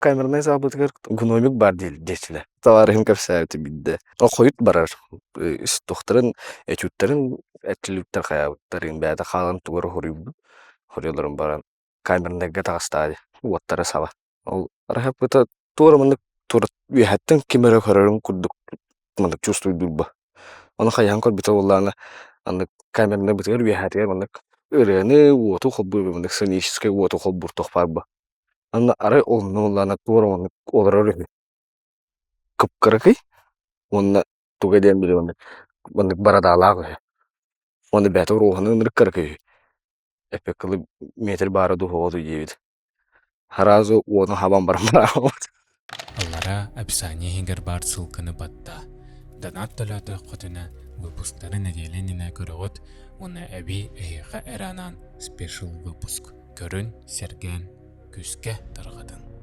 камерный забытыгар гномик бар дечиле. Товарым капсайты бидде. Окойут барар. Истохтарын, этюттерин, этчилүттер хаяуттарын бәді қалан тугары хорюбду. Хорюларын баран камернайга тағыстады. Уаттары саба. Ол арахап это тугары мындык тугары үйәттен кемері хорарын курдук мындык чувствуйдурба. Оны хаян кор бita олланы андык камерный бытыгар үйәттер мындык өрені уоту холбу мындык сценический уоту холбур тохпарба. Анна ары олны олланы тугары мындык олар кыпкырыкый. Онна тугаден биле мындык барадалаагы. Оны бәті руғаны ындырык кыркый. Эпе кылы метр бары духоғоду ебит. Харазы оны хабан бармара. Аллара описаниегер бар ссылканы батта. Донат төлөтө хотуна выпусктары неделенина көрөгөт, уна әби эйха эранан спешл выпуск. Көрүн серген күскә таргадын.